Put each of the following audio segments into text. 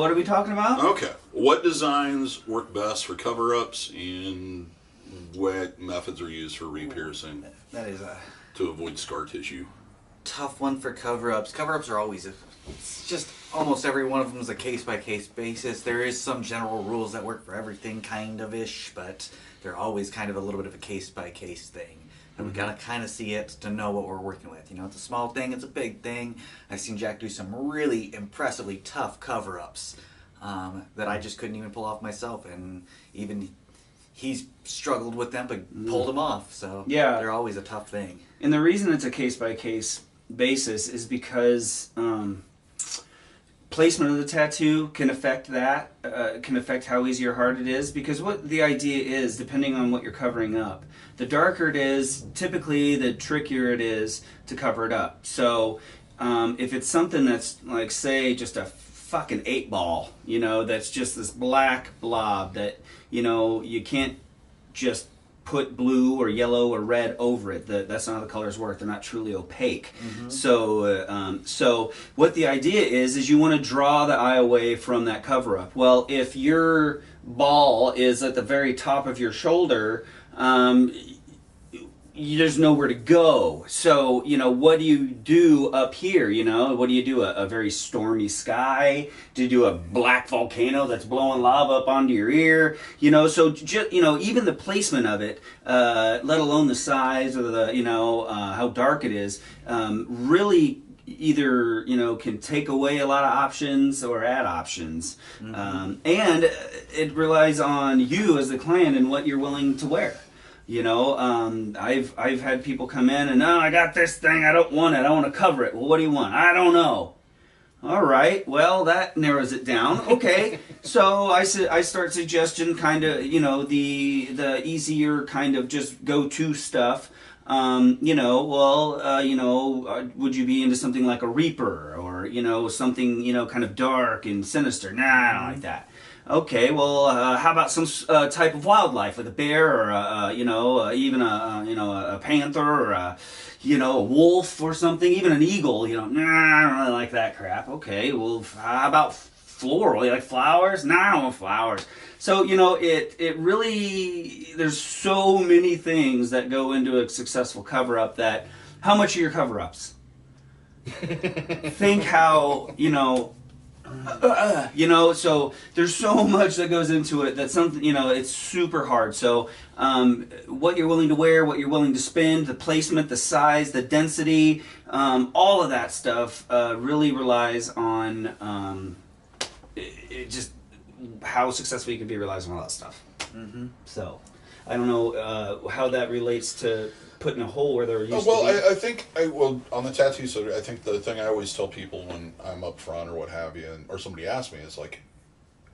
what are we talking about? Okay. What designs work best for cover-ups, and what methods are used for re-piercing That is a to avoid scar tissue? tough one for cover-ups. Cover-ups are always, it's just almost every one of them is a case-by-case basis. There is some general rules that work for everything, kind of-ish, but they're always kind of a little bit of a case-by-case thing. And we gotta kind of see it to know what we're working with. You know, it's a small thing, it's a big thing. I've seen Jack do some really impressively tough cover-ups that I just couldn't even pull off myself, and even he's struggled with them but pulled them off. So yeah, they're always a tough thing. And the reason it's a case-by-case basis is because placement of the tattoo can affect that, can affect how easy or hard it is, because what the idea is, depending on what you're covering up, the darker it is, typically the trickier it is to cover it up. So if it's something that's like, say, just a fucking 8-ball, you know, that's just this black blob that, you know, you can't just put blue or yellow or red over it. That's not how the colors work. They're not truly opaque. So what the idea is you want to draw the eye away from that cover up. Well, if your ball is at the very top of your shoulder, there's nowhere to go. So, you know, what do you do up here? You know, what do you do? A very stormy sky? Do you do a black volcano that's blowing lava up onto your ear? You know, so just, you know, even the placement of it, let alone the size or the, you know, how dark it is, really either, you know, can take away a lot of options or add options. And it relies on you as the client and what you're willing to wear. You know, I've had people come in and, oh, I got this thing, I don't want it, I want to cover it. Well, what do you want? I don't know. All right, well, that narrows it down. Okay, so I start suggesting kind of, you know, the easier kind of just go-to stuff. You know, well, you know, would you be into something like a Reaper or, you know, something, you know, kind of dark and sinister? Nah, I don't like that. Okay, well, how about some type of wildlife, like a bear or you know, even a panther or a wolf or something, even an eagle? You know, nah, I don't really like that crap. Okay, well, how about floral? You like flowers? Nah, I don't want flowers. So, you know, it really, there's so many things that go into a successful cover-up that, how much are your cover-ups? Think how, you know, so there's so much that goes into it that something, you know, it's super hard. So what you're willing to wear, what you're willing to spend, the placement, the size, the density, all of that stuff really relies on it just how successful you can be relies on all that stuff. So I don't know how that relates to putting a hole where there used to be. I think, on the tattoo side, I think the thing I always tell people when I'm up front or what have you, or somebody asks me, is like,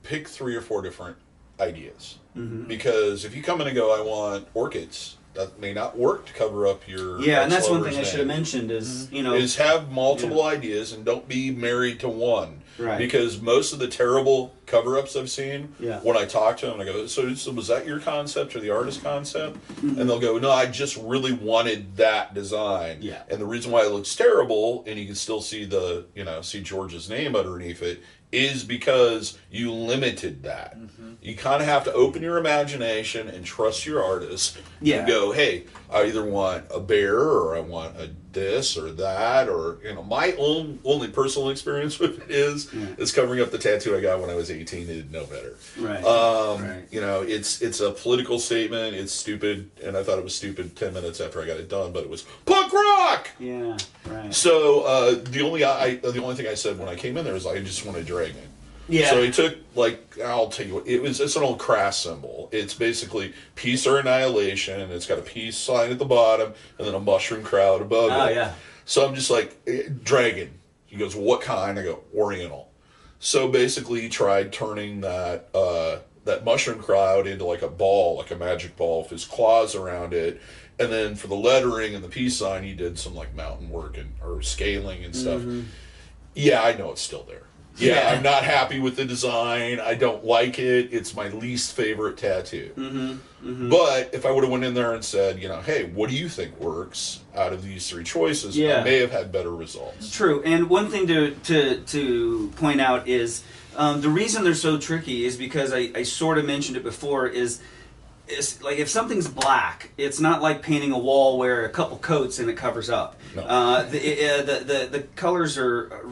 pick 3 or 4 different ideas. Because if you come in and go, I want orchids, that may not work to cover up your and that's one thing I should have mentioned is, you know, is have multiple ideas and don't be married to one. Right. Because most of the terrible cover-ups I've seen, Yeah. when I talk to them, I go, so was that your concept or the artist concept? And they'll go, no, I just really wanted that design. Yeah. And the reason why it looks terrible, and you can still see the, you know, see George's name underneath it, is because you limited that. You kind of have to open your imagination and trust your artist. Yeah. And go, hey, I either want a bear or I want a this or that, or, you know, my only personal experience with it is covering up the tattoo I got when I was 18 and didn't know better. Right. Right. You know, it's a political statement. It's stupid, and I thought it was stupid 10 minutes after I got it done, but it was punk rock. Yeah. Right. So the only thing I said when I came in there was I just wanted dragon. Yeah. So he took, like, I'll tell you what, it's an old crass symbol. It's basically peace or annihilation, and it's got a peace sign at the bottom, and then a mushroom crowd above it. Oh, yeah. So I'm just like, dragon. He goes, what kind? I go, oriental. So basically he tried turning that mushroom crowd into like a ball, like a magic ball with his claws around it. And then for the lettering and the peace sign, he did some like mountain work or scaling and stuff. Yeah, I know it's still there. Yeah, I'm not happy with the design. I don't like it. It's my least favorite tattoo. But if I would have went in there and said, you know, hey, what do you think works out of these 3 choices? I may have had better results. True. And one thing to point out is The reason they're so tricky is because I sort of mentioned it before. Is like if something's black, it's not like painting a wall where a couple coats and it covers up. No. The colors are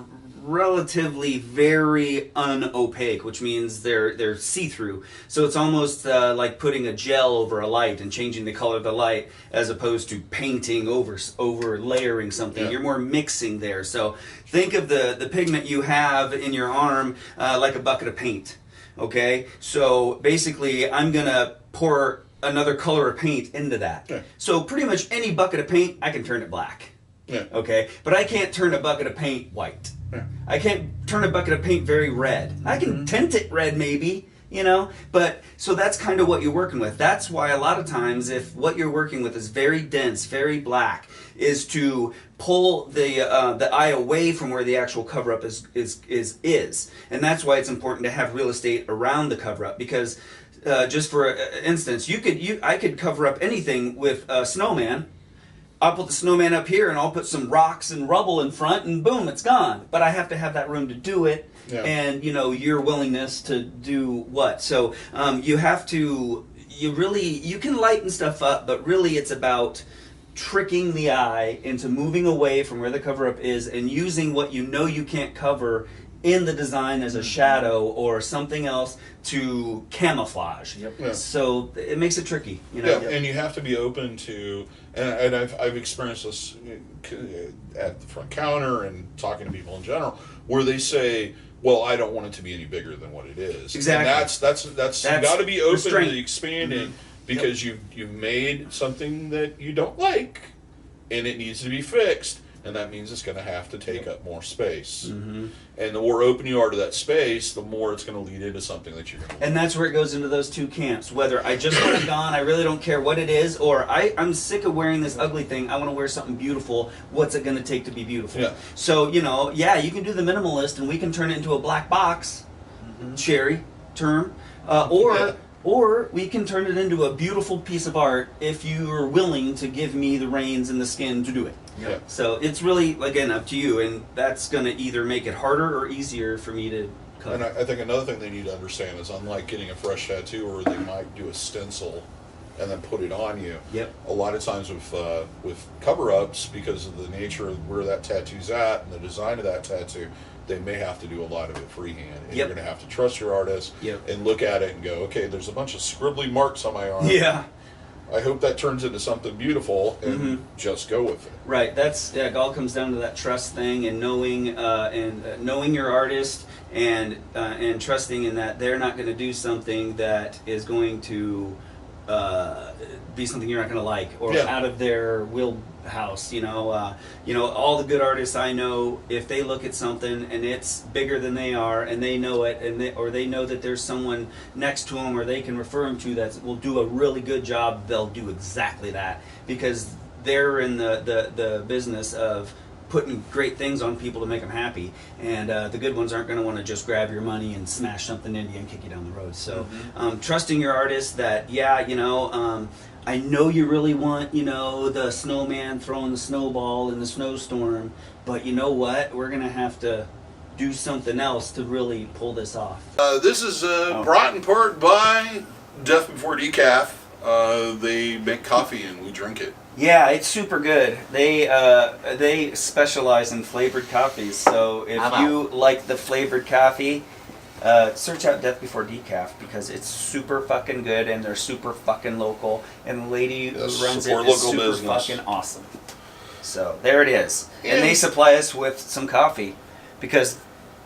relatively very unopaque, which means they're see-through. So it's almost like putting a gel over a light and changing the color of the light, as opposed to painting over layering something. Yeah. You're more mixing there. So think of the pigment you have in your arm like a bucket of paint. Okay, so basically I'm gonna pour another color of paint into that. Yeah. So pretty much any bucket of paint, I can turn it black. Yeah. Okay, but I can't turn a bucket of paint white. Yeah. I can't turn a bucket of paint very red. I can tint it red maybe, but so that's kind of what you're working with. That's why a lot of times if what you're working with is very dense, very black, is to pull the eye away from where the actual cover-up is. And that's why it's important to have real estate around the cover-up, because just for instance, I could cover up anything with a snowman. I'll put the snowman up here and I'll put some rocks and rubble in front and boom, it's gone. But I have to have that room to do it. Yeah. And your willingness to do what. So you have to, you can lighten stuff up, but really it's about tricking the eye into moving away from where the cover-up is and using what you can't cover in the design as a shadow or something else to camouflage. Yep. Yeah. So it makes it tricky. Yeah, and you have to be open to, and I've experienced this at the front counter and talking to people in general, where they say, "Well, I don't want it to be any bigger than what it is." Exactly. And that's you got to be open restraint. to expanding because you made something that you don't like, and it needs to be fixed. And that means it's going to have to take up more space. Mm-hmm. And the more open you are to that space, the more it's going to lead into something that you're going to And that's where it goes into those two camps. Whether I just want it gone, I really don't care what it is, or I'm sick of wearing this ugly thing, I want to wear something beautiful. What's it going to take to be beautiful? Yeah. So, you can do the minimalist and we can turn it into a black box, cherry term, or we can turn it into a beautiful piece of art if you are willing to give me the reins and the skin to do it. Yeah. So it's really, again, up to you, and that's going to either make it harder or easier for me to cut. And I think another thing they need to understand is, unlike getting a fresh tattoo, or they might do a stencil and then put it on you. Yep. A lot of times with cover-ups, because of the nature of where that tattoo's at and the design of that tattoo, they may have to do a lot of it freehand. And you're going to have to trust your artist and look at it and go, okay, there's a bunch of scribbly marks on my arm. Yeah. I hope that turns into something beautiful, and just go with it. Right. It all comes down to that trust thing, and knowing knowing your artist, and trusting in that they're not going to do something that is going to be something you're not going to like, or out of their wheelhouse. All the good artists I know, if they look at something and it's bigger than they are, and they know it, or they know that there's someone next to them, or they can refer them to, that will do a really good job, they'll do exactly that, because they're in the business of putting great things on people to make them happy, and the good ones aren't going to want to just grab your money and smash something into you and kick you down the road. So trusting your artist that, I know you really want, the snowman throwing the snowball in the snowstorm, but you know what? We're going to have to do something else to really pull this off. This is brought in part by Death Before Decaf. They make coffee and we drink it. Yeah, it's super good. They specialize in flavored coffees, so if you like the flavored coffee, search out Death Before Decaf, because it's super fucking good, and they're super fucking local, and the lady who runs it is super business. fucking awesome. So there it is. And they supply us with some coffee because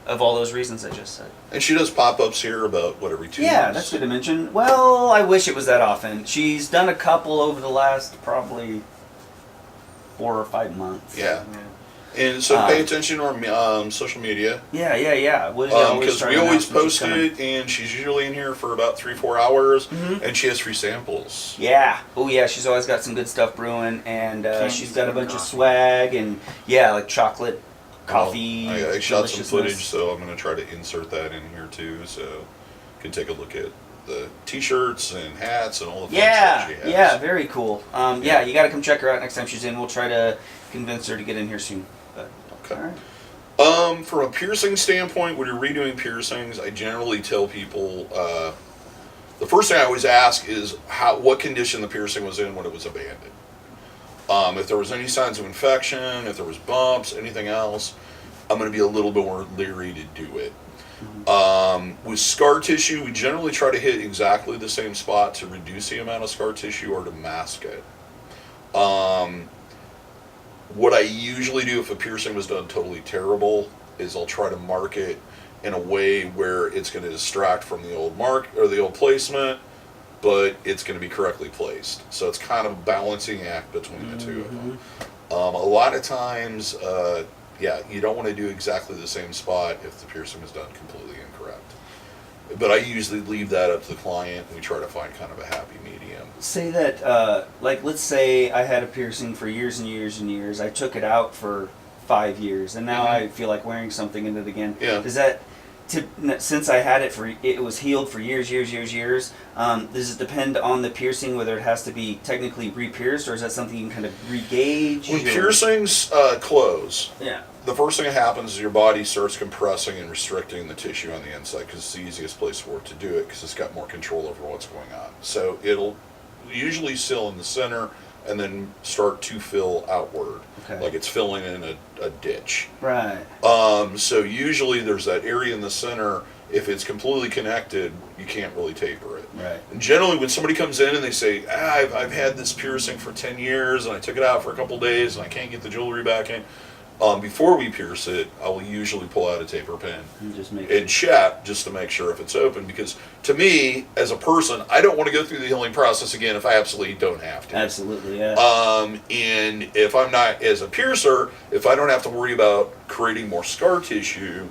of all those reasons I just said. And she does pop-ups here about, every 2 months? Yeah, that's good to mention. Well, I wish it was that often. She's done a couple over the last probably 4 or 5 months. Yeah. And so pay attention on social media. Yeah. Because we always post it, and she's usually in here for about 3-4 hours, and she has free samples. Yeah. Oh, yeah, she's always got some good stuff brewing, and she's got a bunch of swag, and, like chocolate, coffee. I shot some footage, so I'm going to try to insert that in here, too, so you can take a look at the t-shirts and hats and all the things that she has. Yeah, very cool. You got to come check her out next time she's in. We'll try to convince her to get in here soon. But, okay. All right. From a piercing standpoint, when you're redoing piercings, I generally tell people the first thing I always ask is what condition the piercing was in when it was abandoned. If there was any signs of infection, if there was bumps, anything else, I'm going to be a little bit more leery to do it. With scar tissue, we generally try to hit exactly the same spot to reduce the amount of scar tissue or to mask it. What I usually do if a piercing was done totally terrible is I'll try to mark it in a way where it's going to distract from the old mark or the old placement, but it's going to be correctly placed. So it's kind of a balancing act between the two of them. A lot of times, you don't want to do exactly the same spot if the piercing is done completely incorrect. But I usually leave that up to the client, and we try to find kind of a happy medium. Say that, like, let's say I had a piercing for years and years and years. I took it out for 5 years, and now I feel like wearing something into it again. Yeah. Does that, since I had it was healed for years, does it depend on the piercing whether it has to be technically re-pierced, or is that something you can kind of re-gauge? When piercings close, yeah, the first thing that happens is your body starts compressing and restricting the tissue on the inside because it's the easiest place for it to do it because it's got more control over what's going on. So it'll usually seal in the center and then start to fill outward, like it's filling in a ditch. Right. So usually there's that area in the center. If it's completely connected, you can't really taper it. Right. And generally when somebody comes in and they say, I've had this piercing for 10 years and I took it out for a couple days and I can't get the jewelry back in, before we pierce it, I will usually pull out a taper pen and check just to make sure if it's open. Because to me, as a person, I don't want to go through the healing process again if I absolutely don't have to. Absolutely, yeah. And if I'm not, as a piercer, if I don't have to worry about creating more scar tissue,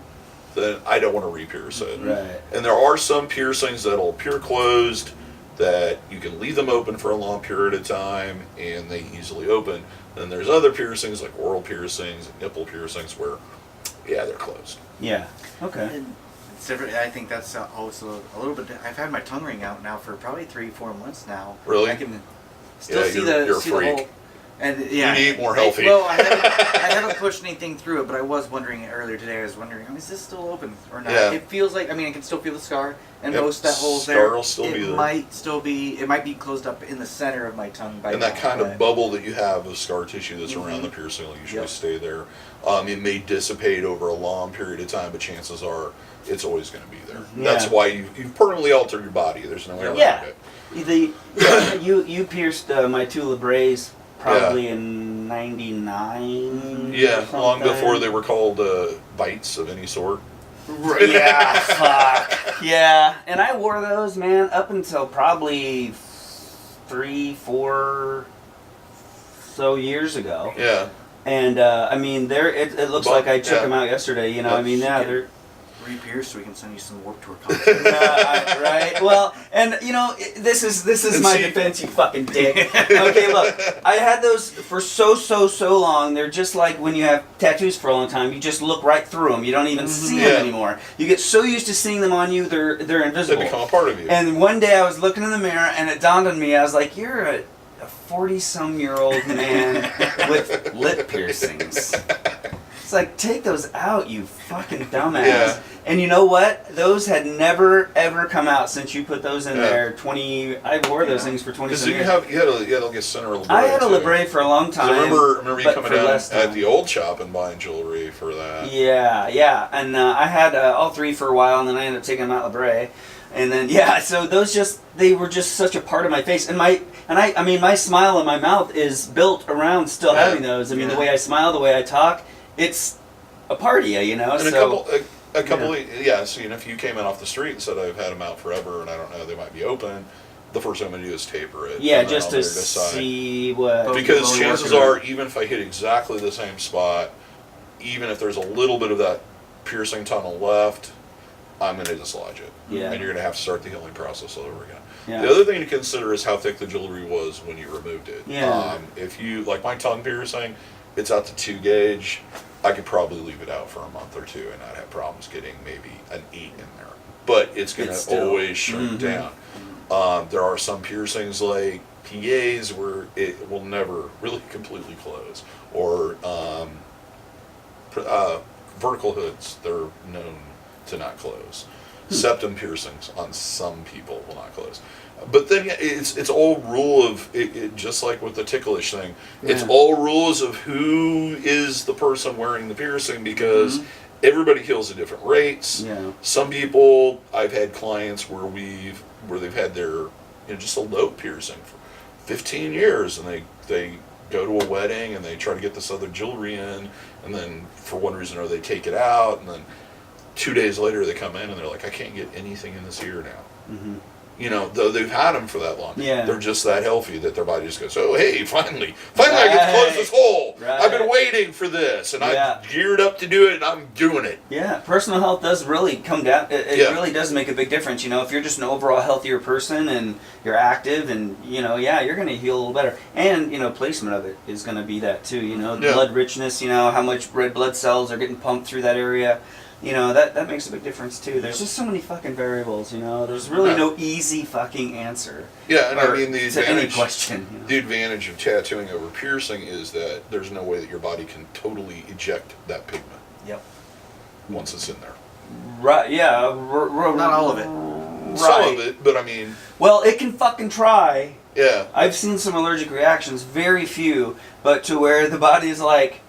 then I don't want to re-pierce it. Right. And there are some piercings that'll appear closed that you can leave them open for a long period of time and they easily open. Then there's other piercings like oral piercings and nipple piercings where, they're closed. Yeah. Okay. It's different. I think that's also a little bit. I've had my tongue ring out now for probably 3-4 months now. Really? I can still see you're a see freak. the whole. And You need to eat more healthy. I haven't pushed anything through it, but I was wondering earlier today. I was wondering, is this still open or not? Yeah. It feels like. I mean, I can still feel the scar, and most that hole's scar there. Will still be there. It might be closed up in the center of my tongue. And that kind of bubble that you have of scar tissue that's around the piercing will usually stay there. It may dissipate over a long period of time, but chances are it's always going to be there. Yeah. That's why you've permanently altered your body. There's no way around it. You pierced my two labres probably in '99. Yeah, long before they were called bites of any sort. Yeah, fuck. Yeah, and I wore those, man, up until probably 3-4 so years ago. Yeah. And I mean, it looks like I took them out yesterday. You know, I mean, they're re-pierced, so we can send you some Warped Tour content. right? Well, and you know, this is my defense, you fucking dick. Okay, look, I had those for so long. They're just like when you have tattoos for a long time. You just look right through them. You don't even see them anymore. You get so used to seeing them on you, they're invisible. They become a part of you. And one day I was looking in the mirror, and it dawned on me. I was like, "You're a 40-some-year-old man with lip piercings." It's like, take those out, you fucking dumbass. Yeah. And you know what? Those had never, ever come out since you put those in there. I wore those things for 20 some years. Because you had like a center labre. I had a labre for a long time. I remember you coming down at the old shop and buying jewelry for that. Yeah. And I had all three for a while, and then I ended up taking them out labre. And then, so those they were just such a part of my face. And I mean, my smile in my mouth is built around still having those. I mean, the way I smile, the way I talk, it's a party, you know. And a couple, so you know, if you came in off the street and said I've had them out forever and I don't know, they might be open, the first thing I'm gonna do is taper it. Yeah, just to see what. Because chances are, even if I hit exactly the same spot, even if there's a little bit of that piercing tunnel left, I'm gonna dislodge it. Yeah. And you're gonna have to start the healing process all over again. Yeah. The other thing to consider is how thick the jewelry was when you removed it. Yeah. If you, like my tongue piercing, it's out to 2 gauge. I could probably leave it out for a month or two and not have problems getting maybe an 8 in there. But it's going to always shrink down. There are some piercings like PAs where it will never really completely close. Or vertical hoods, they're known to not close. Septum piercings on some people will not close. But then it's all rule of it, just like with the ticklish thing. It's all rules of who is the person wearing the piercing, because everybody heals at different rates. Yeah. Some people, I've had clients where they've had their just a Lowe piercing for 15 years, and they go to a wedding and they try to get this other jewelry in, and then for one reason or another they take it out, and then 2 days later they come in and they're like, I can't get anything in this ear now. Though they've had them for that long. Yeah. They're just that healthy that their body just goes, oh, hey, finally I get to close this hole. Right. I've been waiting for this, and I've geared up to do it, and I'm doing it. Yeah, personal health does really come down. It really does make a big difference. If you're just an overall healthier person and you're active, and you're going to heal a little better. And placement of it is going to be that too. Blood richness. How much red blood cells are getting pumped through that area. That makes a big difference too. There's just so many fucking variables, There's really no easy fucking answer. Yeah, and I mean to any question. The advantage of tattooing over piercing is that there's no way that your body can totally eject that pigment. Yep. Once it's in there. Right. Yeah. Not all of it. Right. Some of it, but I mean. Well, it can fucking try. Yeah. I've seen some allergic reactions, very few, but to where the body is like,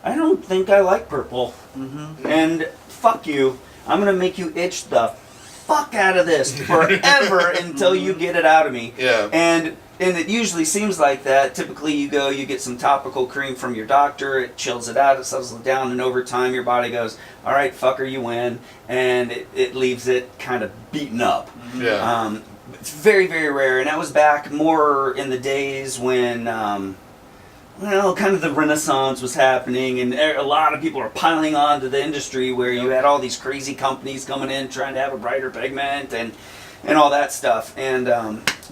I don't think I like purple. And fuck you. I'm going to make you itch the fuck out of this forever until you get it out of me. Yeah. And it usually seems like that. Typically you get some topical cream from your doctor, it chills it out, it settles it down, and over time your body goes, all right, fucker, you win, and it leaves it kind of beaten up. Yeah. It's very, very rare, and that was back more in the days when kind of the Renaissance was happening, and a lot of people are piling on to the industry where you had all these crazy companies coming in trying to have a brighter pigment and all that stuff. And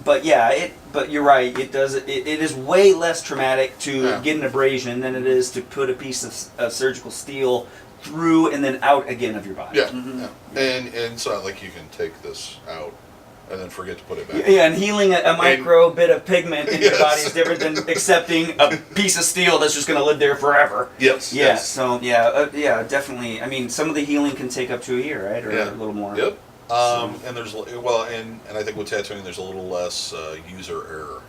but you're right. It is way less traumatic to get an abrasion than it is to put a piece of surgical steel through and then out again of your body. Yeah. And it's not like you can take this out and then forget to put it back. Yeah, and healing a micro bit of pigment in your body is different than accepting a piece of steel that's just going to live there forever. Yes. Yeah. Yes. So definitely. I mean, some of the healing can take up to a year, right, or a little more. Yep. And there's and I think with tattooing there's a little less user error.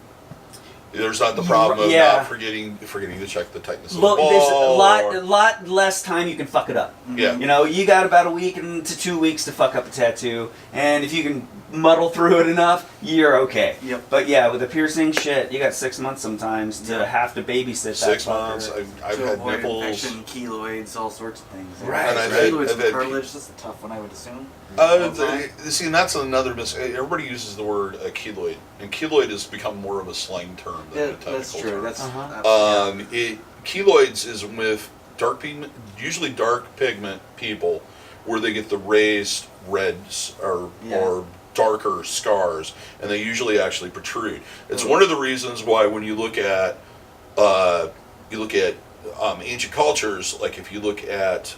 There's not the problem of not forgetting to check the tightness of the ball. There's a lot less time you can fuck it up. Yeah. You got about a week to 2 weeks to fuck up a tattoo, and if you can muddle through it enough, you're okay. Yep. But with a piercing, you got 6 months sometimes to have to babysit that 6 months. I've to had avoid nipples. infection, keloids, all sorts of things. Right. And Keloids I've and had cartilage, that's a tough one, I would assume. See, and that's another everybody uses the word keloid, and keloid has become more of a slang term than a technical that's true. term. That's Keloids is with dark pigment, usually dark pigment people, where they get the raised reds or darker scars, and they usually actually protrude. It's one of the reasons why when you look at ancient cultures, like if you look at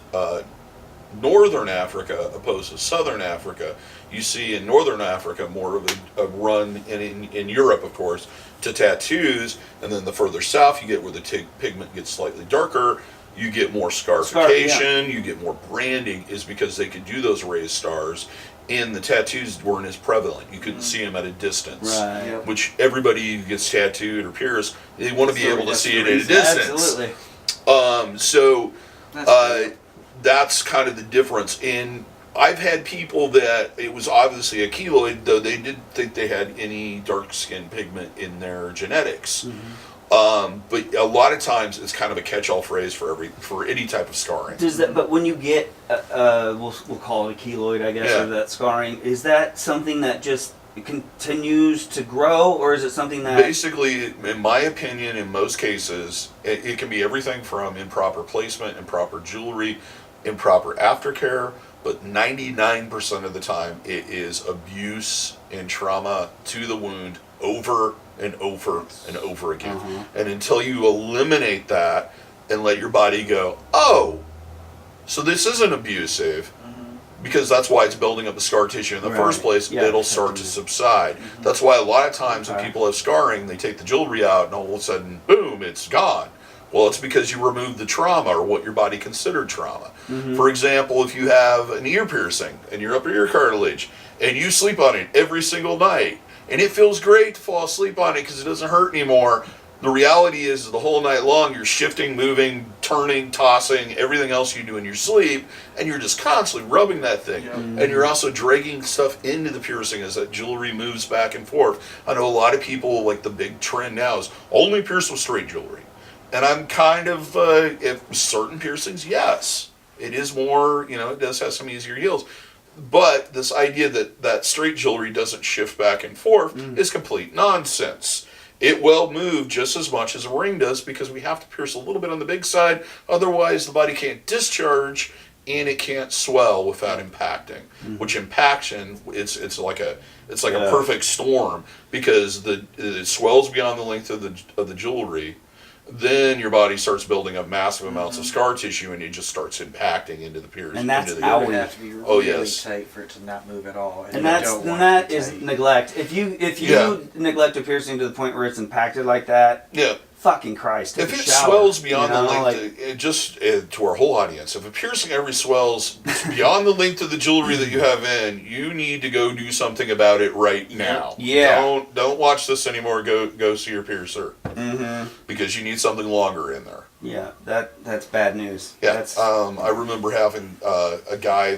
Northern Africa opposed to Southern Africa, you see in Northern Africa more of a run, in Europe, of course, to tattoos, and then the further south you get where the pigment gets slightly darker, you get more scarification, you get more branding, is because they could do those raised stars, and the tattoos weren't as prevalent. You couldn't see them at a distance, right. Which everybody who gets tattooed or pierced, they want to be able to see it at a distance. Absolutely. That's kind of the difference. And I've had people that it was obviously a keloid, though they didn't think they had any dark skin pigment in their genetics. But a lot of times it's kind of a catch-all phrase for any type of scarring. But when you get, we'll call it a keloid, I guess, or that scarring, is that something that just continues to grow, or is it something that... Basically, in my opinion, in most cases, it can be everything from improper placement, improper jewelry, improper aftercare, but 99% of the time it is abuse and trauma to the wound over and over and over again. And until you eliminate that and let your body go, oh, so this isn't abusive, because that's why it's building up the scar tissue in the first place, it'll start to subside. That's why a lot of times when people have scarring, they take the jewelry out and all of a sudden, boom, it's gone. Well, it's because you removed the trauma or what your body considered trauma. For example, if you have an ear piercing and your upper ear cartilage and you sleep on it every single night and it feels great to fall asleep on it because it doesn't hurt anymore, the reality is the whole night long you're shifting, moving, turning, tossing, everything else you do in your sleep, and you're just constantly rubbing that thing. And you're also dragging stuff into the piercing as that jewelry moves back and forth. I know a lot of people, like the big trend now is only pierce with straight jewelry. And I'm kind of, if certain piercings, yes. It is more, it does have some easier heals. But this idea that straight jewelry doesn't shift back and forth is complete nonsense. It will move just as much as a ring does because we have to pierce a little bit on the big side. Otherwise, the body can't discharge and it can't swell without impacting. Which impaction, it's like a perfect storm because it swells beyond the length of the jewelry. Then your body starts building up massive amounts of scar tissue, and it just starts impacting into the piercing. And that's into how It would have to be really yes. tight for it to not move at all. And that is neglect. If you neglect a piercing to the point where it's impacted like that, fucking Christ. If it swells beyond the length, to our whole audience, if a piercing ever swells beyond the length of the jewelry that you have in, you need to go do something about it right now. Yeah. Don't watch this anymore. Go see your piercer. Because you need something longer in there. Yeah, that's bad news. Yeah. I remember having a guy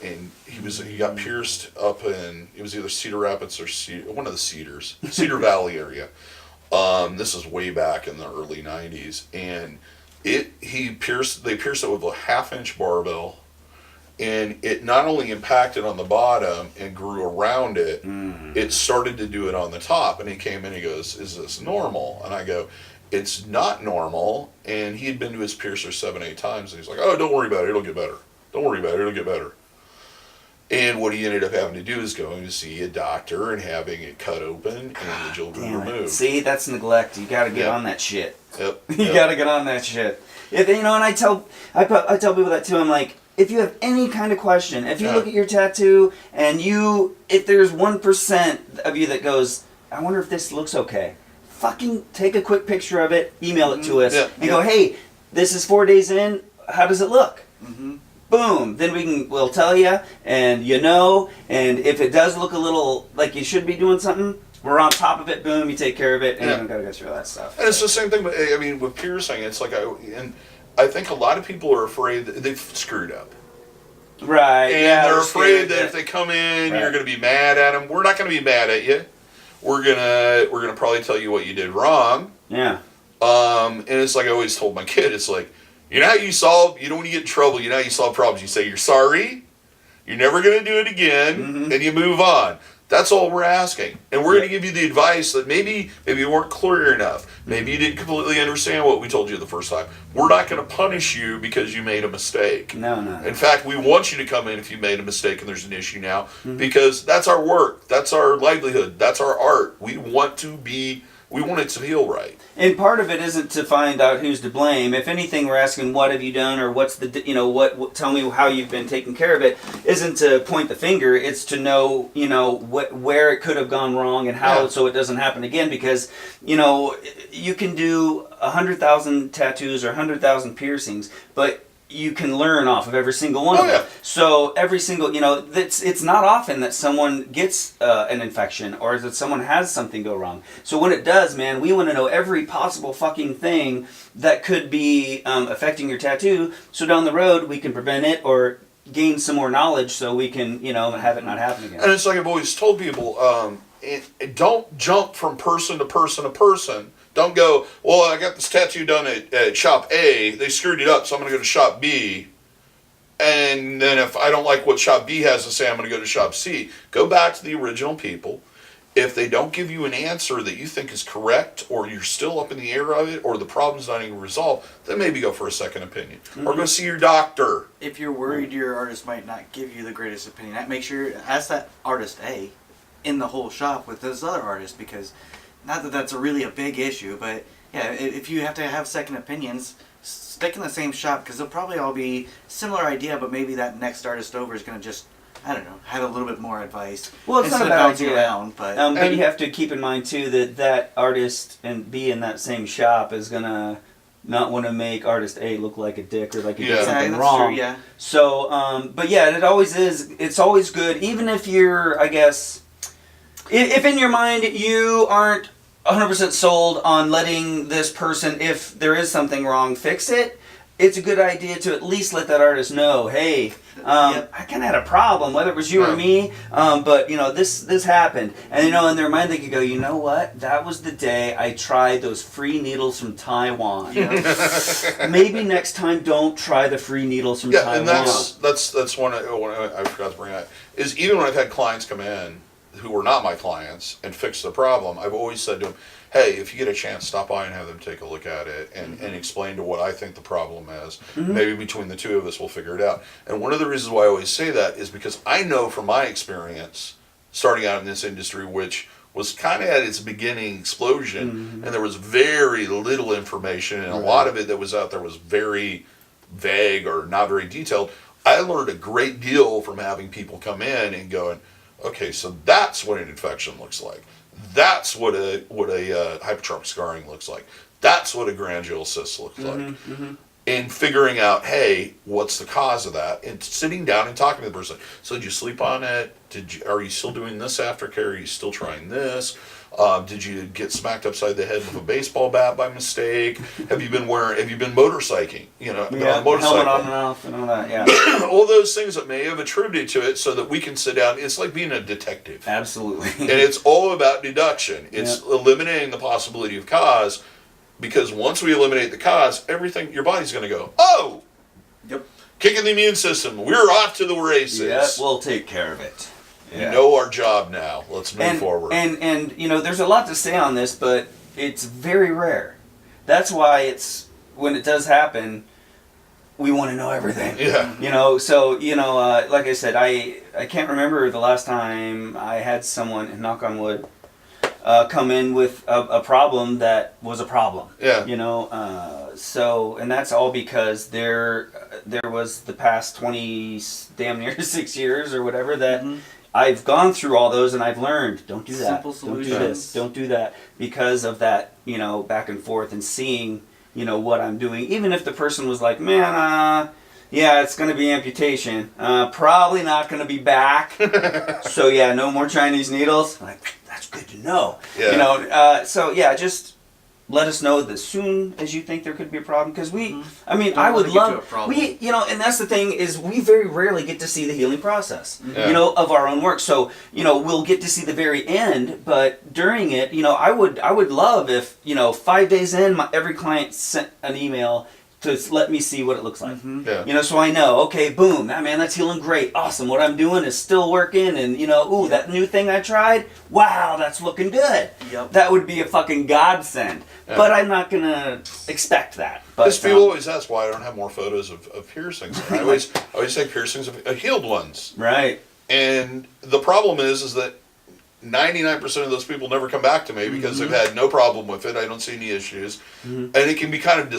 he got pierced up in, it was either Cedar Rapids or one of the Cedars, Cedar Valley area. This is way back in the early 90s, and they pierced it with a 1/2-inch barbell, and it not only impacted on the bottom and grew around it, it started to do it on the top. And he came in, he goes, "Is this normal?" And I go, "It's not normal." And he had been to his piercer 7-8 times, and he's like, "Oh, don't worry about it, it'll get better. Don't worry about it, it'll get better." And what he ended up having to do is going to see a doctor and having it cut open and the jewelry removed. See, that's neglect. You got to get on that shit. Yep. You got to get on that shit. And I tell people that too. I'm like, if you have any kind of question, if you look at your tattoo and if there's 1% of you that goes, "I wonder if this looks okay," fucking take a quick picture of it, email it to us, and go, "Hey, this is 4 days in. How does it look?" Boom. Then we'll tell you, and and if it does look a little like you should be doing something, we're on top of it. Boom, you take care of it, and you don't gotta go through all that stuff. And it's the same thing. With piercing, it's like I think a lot of people are afraid that they've screwed up. Right. And they're afraid that if they come in, you're going to be mad at them. We're not going to be mad at you. We're gonna probably tell you what you did wrong. Yeah. And it's like I always told my kid, it's like, you know how when you get in trouble, you know how you solve problems. You say you're sorry, you're never going to do it again, and you move on. That's all we're asking. And we're going to give you the advice that maybe you weren't clear enough. Maybe you didn't completely understand what we told you the first time. We're not going to punish you because you made a mistake. No. In fact, we want you to come in if you made a mistake and there's an issue now, because that's our work. That's our livelihood. That's our art. We want it to feel right. And part of it isn't to find out who's to blame. If anything, we're asking what have you done, or what's the tell me how you've been taking care of it. Isn't to point the finger. It's to know where it could have gone wrong and how so it doesn't happen again. Because you can do 100,000 tattoos or 100,000 piercings, but you can learn off of every single one of them. So every single, it's not often that someone gets an infection or that someone has something go wrong. So when it does, man, we want to know every possible fucking thing that could be affecting your tattoo. So down the road, we can prevent it or gain some more knowledge so we can, have it not happen again. And it's like I've always told people, don't jump from person to person to person. Don't go, well, I got this tattoo done at shop A, they screwed it up, so I'm going to go to shop B. And then if I don't like what shop B has to say, I'm going to go to shop C. Go back to the original people. If they don't give you an answer that you think is correct, or you're still up in the air of it, or the problem's not even resolved, then maybe go for a second opinion. Or go see your doctor. If you're worried your artist might not give you the greatest opinion, make sure ask that artist A in the whole shop with those other artists, because not that that's really a big issue, but yeah, if you have to have second opinions, stick in the same shop, because they'll probably all be similar idea, but maybe that next artist over is going to just, I don't know, have a little bit more advice. Well, it's not a bad idea. Around, but you have to keep in mind too that artist and be in that same shop is gonna not want to make artist A look like a dick or like he Yeah. did something that's wrong. true, yeah. So, but yeah, it always is. It's always good, even if you're, I guess, if in your mind you aren't 100% sold on letting this person, if there is something wrong, fix it. It's a good idea to at least let that artist know, hey, I kind of had a problem, whether it was you or me, but this happened, and in their mind they could go, you know what? That was the day I tried those free needles from Taiwan. Maybe next time don't try the free needles from Taiwan. And that's one I forgot to bring up is even when I've had clients come in who were not my clients and fix the problem, I've always said to them, hey, if you get a chance, stop by and have them take a look at it and explain to what I think the problem is. Maybe between the two of us, we'll figure it out. And one of the reasons why I always say that is because I know from my experience, starting out in this industry, which was kind of at its beginning explosion, and there was very little information, and a lot of it that was out there was very vague or not very detailed. I learned a great deal from having people come in and going, okay, so that's what an infection looks like. That's what a hypertrophic scarring looks like. That's what a granule cyst looks like. And figuring out, hey, what's the cause of that? And sitting down and talking to the person. So did you sleep on it? Are you still doing this aftercare? Are you still trying this? Did you get smacked upside the head with a baseball bat by mistake? Have you been motorcycling? On a motorcycle. Helmet on and off and all that, All those things that may have attributed to it so that we can sit down. It's like being a detective. Absolutely. And it's all about deduction. It's eliminating the possibility of cause, because once we eliminate the cause, everything, your body's going to go, oh! Yep. Kicking the immune system. We're off to the races. Yep, we'll take care of it. We know our job now. Let's move forward. And there's a lot to say on this, but it's very rare. That's why when it does happen, we want to know everything. Yeah. So like I said, I can't remember the last time I had someone, knock on wood, come in with a problem that was a problem. Yeah. So, and that's all because there was the past 20, damn near 6 years or whatever that I've gone through all those and I've learned, don't do that. Simple Don't do solutions. this. Don't do that, because of that, back and forth and seeing, what I'm doing. Even if the person was like, man, yeah, it's going to be amputation. Probably not going to be back. So yeah, no more Chinese needles. I'm like, that's good to know. Yeah. So yeah, just let us know as soon as you think there could be a problem, because I would let it get to a love, problem. and that's the thing is we very rarely get to see the healing process, Yeah. of our own work. So, we'll get to see the very end, but during it, I would love if, 5 days in, every client sent an email to let me see what it looks like. Yeah. So I know, okay, boom, man, that's healing great, awesome. What I'm doing is still working, and that new thing I tried, wow, that's looking good. Yep. That would be a fucking godsend. Yeah. But I'm not gonna expect that. But Because people always ask why I don't have more photos of piercings. I always say piercings of healed ones. right. And the problem is that 99% of those people never come back to me because they've had no problem with it. I don't see any issues. And it can be kind of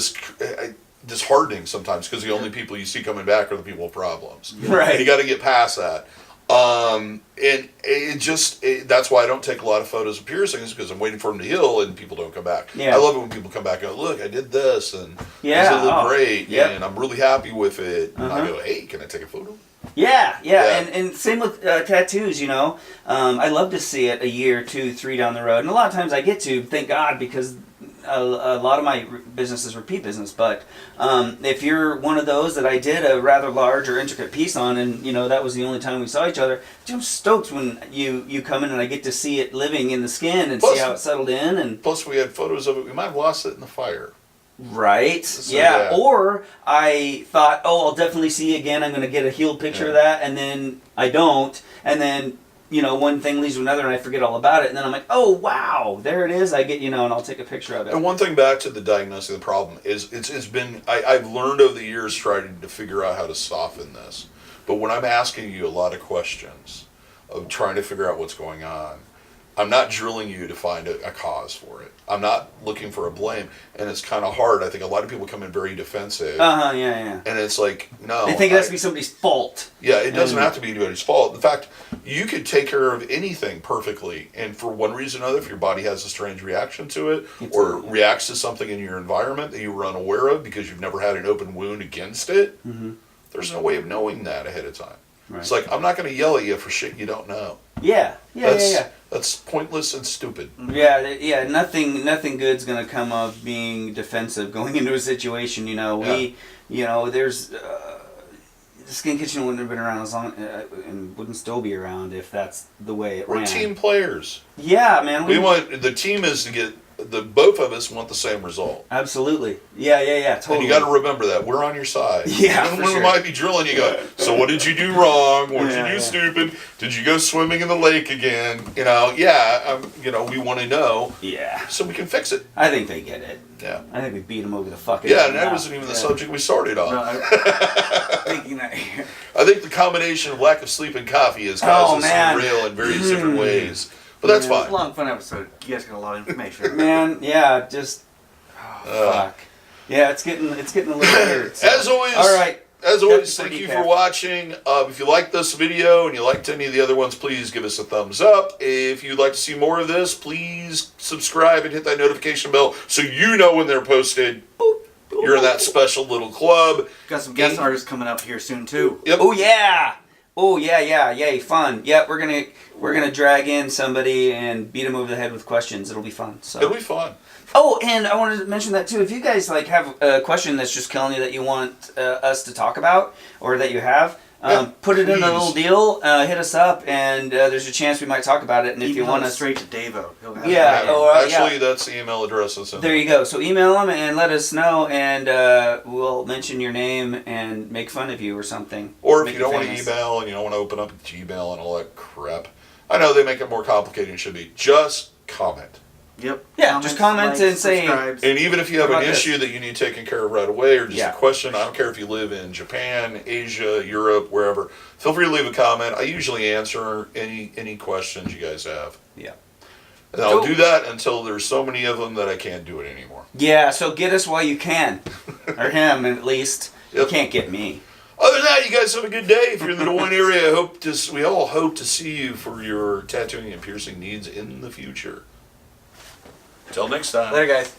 disheartening sometimes, because the only people you see coming back are the people with problems. Right. And you got to get past that. And that's why I don't take a lot of photos of piercings, because I'm waiting for them to heal and people don't come back. Yeah. I love it when people come back and go, look, I did this and Yeah. this look great, Yep. and I'm really happy with it. And I go, hey, can I take a photo? Yeah. Yeah. And same with tattoos, I love to see it a year, 2, 3 down the road. And a lot of times I get to, thank God, because a lot of my business is repeat business. But if you're one of those that I did a rather large or intricate piece on, and that was the only time we saw each other, I'm stoked when you come in and I get to see it living in the skin and Plus- see how it settled in. And Plus, we had photos of it. We might have lost it in the fire. right, yeah. Or I thought, I'll definitely see you again. I'm going to get a healed picture of that, and then I don't, and then one thing leads to another, and I forget all about it, and then I'm like, oh wow, there it is. I get and I'll take a picture of it. And one thing back to the diagnosing the problem is it's been I've learned over the years trying to figure out how to soften this. But when I'm asking you a lot of questions of trying to figure out what's going on, I'm not drilling you to find a cause for it. I'm not looking for a blame. And it's kind of hard. I think a lot of people come in very defensive. Yeah. And it's like, no. They think it has to be somebody's fault. Yeah, it doesn't have to be anybody's fault. In fact, you could take care of anything perfectly. And for one reason or another, if your body has a strange reaction to it or reacts to something in your environment that you were unaware of because you've never had an open wound against it, there's no way of knowing that ahead of time. Right. It's like, I'm not going to yell at you for shit you don't know. Yeah. That's pointless and stupid. Yeah. Nothing good's gonna come of being defensive going into a situation. There's the Skin Kitchen wouldn't have been around as long and wouldn't still be around if that's the way it ran. We're team players. Yeah, man. We want the team is to get both of us want the same result. Absolutely. Yeah. Totally. And you got to remember that we're on your side. Yeah. Even when we might be drilling, you go. So what did you do wrong? What did you do stupid? Did you go swimming in the lake again? We want to know. Yeah. So we can fix it. I think they get it. Yeah. I think we beat them over the fucking. Yeah, and that wasn't even the subject we started on. No, thinking that. I think the combination of lack of sleep and coffee has caused us to derail in various different ways. But that's fine. It's a long, fun episode. You guys got a lot of information. Man, yeah, just fuck. Yeah, it's getting a little weird. So. As always, all right. As always, thank you for watching. If you liked this video and you liked any of the other ones, please give us a thumbs up. If you'd like to see more of this, please subscribe and hit that notification bell so you know when they're posted. You're in that special little club. Got some guest artists coming up here soon too. Yep. Oh yeah. Yay, fun. Yep, we're gonna drag in somebody and beat them over the head with questions. It'll be fun. So it'll be fun. Oh, and I wanted to mention that too. If you guys have a question that's just killing you that you want us to talk about, or that you have, put it in a little deal. Hit us up, and there's a chance we might talk about it. And if you want to straight to DaVo, actually, that's the email address. There you go. So email them and let us know, and we'll mention your name and make fun of you or something. Or if you don't want to email and you don't want to open up Gmail and all that crap, I know they make it more complicated than it should be. Just comment. Yep. Yeah, just comment and say. And even if you have an issue that you need taken care of right away, or just a question, I don't care if you live in Japan, Asia, Europe, wherever. Feel free to leave a comment. I usually answer any questions you guys have. Yeah. And I'll do that until there's so many of them that I can't do it anymore. Yeah. So get us while you can, or him at least. Yep. You can't get me. Other than that, you guys have a good day. If you're in the Des Moines area, we all hope to see you for your tattooing and piercing needs in the future. Until next time. Later, guys.